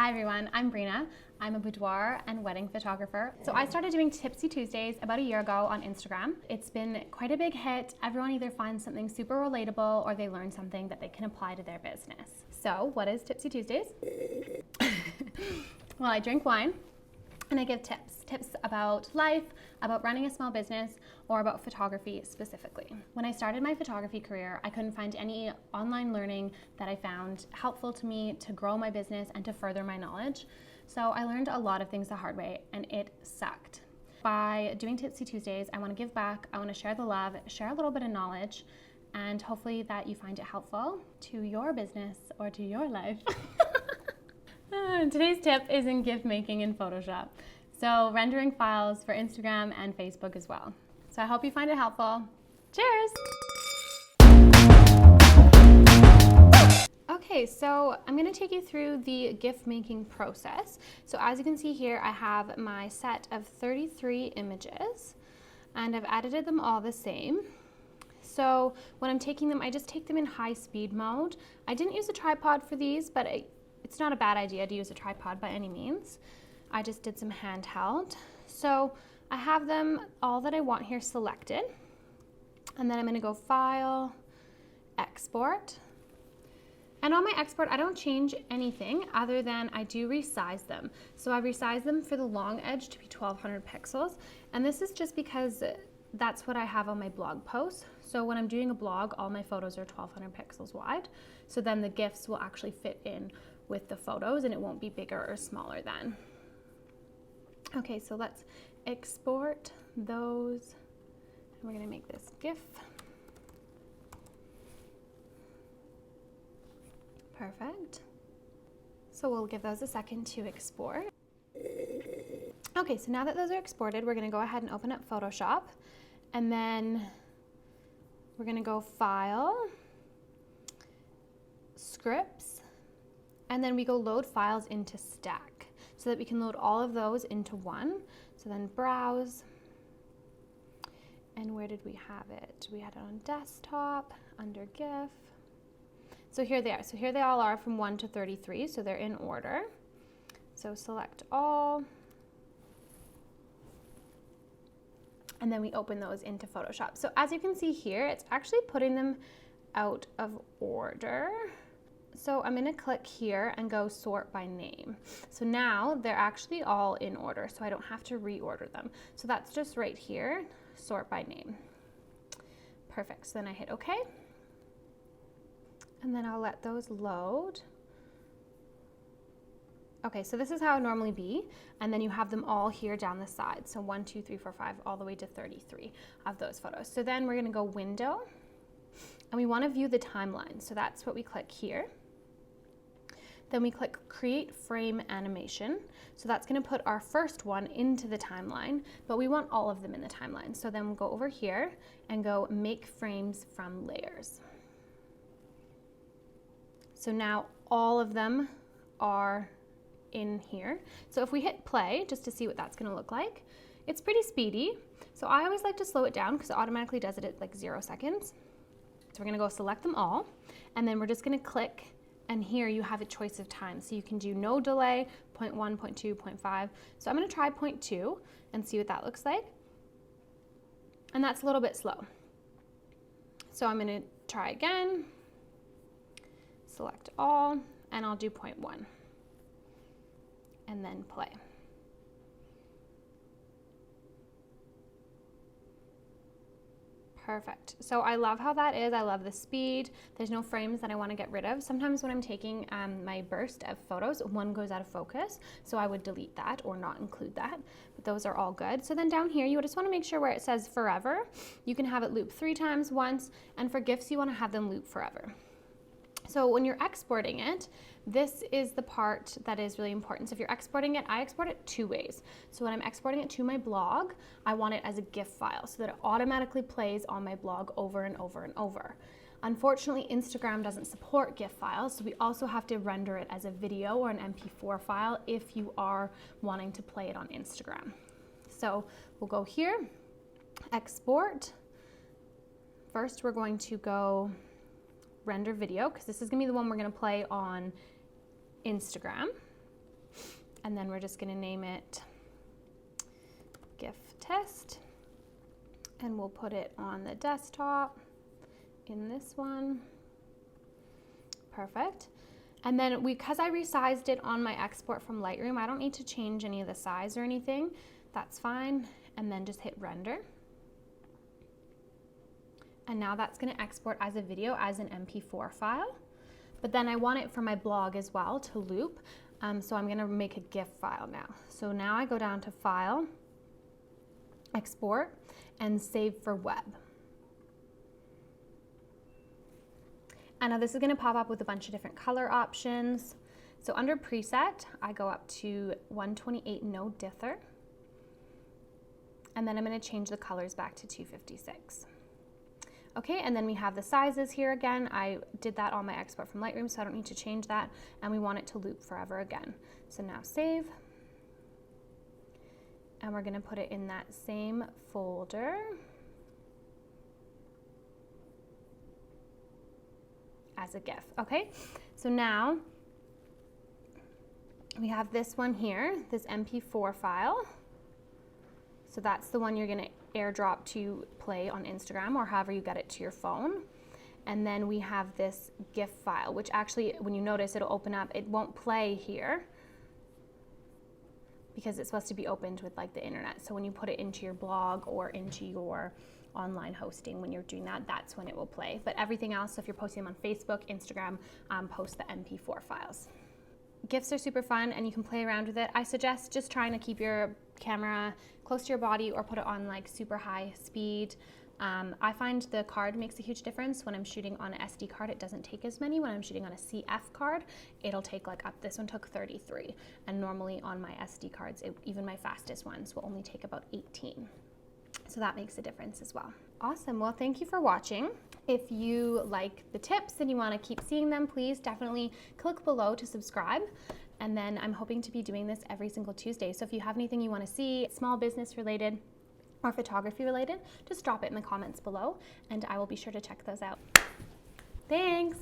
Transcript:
Hi everyone, I'm Brina. I'm a boudoir and wedding photographer. So I started doing Tipsy Tuesdays about a year ago on Instagram. It's been quite a big hit. Everyone either finds something super relatable or they learn something that they can apply to their business. So what is Tipsy Tuesdays? Well, I drink wine and I give tips about life, about running a small business, or about photography specifically. When I started my photography career, I couldn't find any online learning that I found helpful to me to grow my business and to further my knowledge. So I learned a lot of things the hard way and it sucked. By doing Tipsy Tuesdays, I want to give back, I want to share the love, share a little bit of knowledge, and hopefully that you find it helpful to your business or to your life. Today's tip is in gift making in Photoshop. So rendering files for Instagram and Facebook as well. So I hope you find it helpful. Cheers! Okay, so I'm going to take you through the gift making process. So as you can see here, I have my set of 33 images and I've edited them all the same. So when I'm taking them, I just take them in high speed mode. I didn't use a tripod for these, but it's not a bad idea to use a tripod by any means. I just did some handheld. So I have them, all that I want here selected. And then I'm going to go File, Export. And on my export, I don't change anything other than I do resize them. So I resize them for the long edge to be 1200 pixels. And this is just because that's what I have on my blog posts. So when I'm doing a blog, all my photos are 1200 pixels wide. So then the GIFs will actually fit in with the photos and it won't be bigger or smaller than. Okay, so let's export those. And we're gonna make this GIF. Perfect. So we'll give those a second to export. Okay, so now that those are exported, we're gonna go ahead and open up Photoshop. And then we're gonna go File, Scripts, and then we go Load Files into Stack so that we can load all of those into one. So then Browse, and where did we have it? We had it on Desktop, under GIF. So here they are. So here they all are from 1 to 33, so they're in order. So select all. And then we open those into Photoshop. So as you can see here, it's actually putting them out of order. So I'm gonna click here and go sort by name. So now they're actually all in order, so I don't have to reorder them. So that's just right here, sort by name. Perfect, so then I hit OK. And then I'll let those load. Okay, so this is how it would normally be. And then you have them all here down the side. So 1, 2, 3, 4, 5, all the way to 33 of those photos. So then we're gonna go Window, and we wanna view the timeline. So that's what we click here. Then we click Create Frame Animation. So that's gonna put our first one into the timeline, but we want all of them in the timeline. So then we'll go over here and go Make Frames from Layers. So now all of them are in here. So if we hit play, just to see what that's gonna look like, it's pretty speedy. So I always like to slow it down because it automatically does it at like 0 seconds. So we're gonna go select them all, and then we're just gonna click, and here you have a choice of time. So you can do no delay, 0.1, 0.2, 0.5. So I'm gonna try 0.2 and see what that looks like. And that's a little bit slow. So I'm gonna try again, select all, and I'll do 0.1, and then play. Perfect. So I love how that is. I love the speed. There's no frames that I want to get rid of. Sometimes when I'm taking my burst of photos, one goes out of focus. So I would delete that or not include that, but those are all good. So then down here, you just want to make sure where it says forever, you can have it loop 3 times once. And for GIFs, you want to have them loop forever. So when you're exporting it, this is the part that is really important. So if you're exporting it, I export it 2 ways. So when I'm exporting it to my blog, I want it as a GIF file so that it automatically plays on my blog over and over and over. Unfortunately, Instagram doesn't support GIF files, so we also have to render it as a video or an MP4 file if you are wanting to play it on Instagram. So we'll go here, export. First, we're going to go render video, because this is gonna be the one we're gonna play on Instagram. And then we're just gonna name it GIF test. And we'll put it on the desktop in this one. Perfect. And then because I resized it on my export from Lightroom, I don't need to change any of the size or anything. That's fine. And then just hit render. And now that's gonna export as a video as an MP4 file. But then I want it for my blog as well to loop. So I'm gonna make a GIF file now. So now I go down to File, Export, and Save for Web. And now this is gonna pop up with a bunch of different color options. So under preset, I go up to 128 no dither. And then I'm gonna change the colors back to 256. Okay, and then we have the sizes here again. I did that on my export from Lightroom, so I don't need to change that. And we want it to loop forever again. So now save. And we're gonna put it in that same folder as a GIF, okay? So now we have this one here, this MP4 file. So that's the one you're gonna airdrop to play on Instagram or however you get it to your phone. And then we have this GIF file, which actually, when you notice, it'll open up. It won't play here because it's supposed to be opened with like the internet. So when you put it into your blog or into your online hosting, when you're doing that, that's when it will play. But everything else, so if you're posting them on Facebook, Instagram, post the MP4 files. GIFs are super fun and you can play around with it. I suggest just trying to keep your camera close to your body or put it on like super high speed. I find the card makes a huge difference. When I'm shooting on an SD card, it doesn't take as many. When I'm shooting on a CF card, it'll take like up, this one took 33. And normally on my SD cards, even my fastest ones will only take about 18. So that makes a difference as well. Awesome, well, thank you for watching. If you like the tips and you wanna keep seeing them, please definitely click below to subscribe. And then I'm hoping to be doing this every single Tuesday. So if you have anything you wanna see, small business related or photography related, just drop it in the comments below and I will be sure to check those out. Thanks.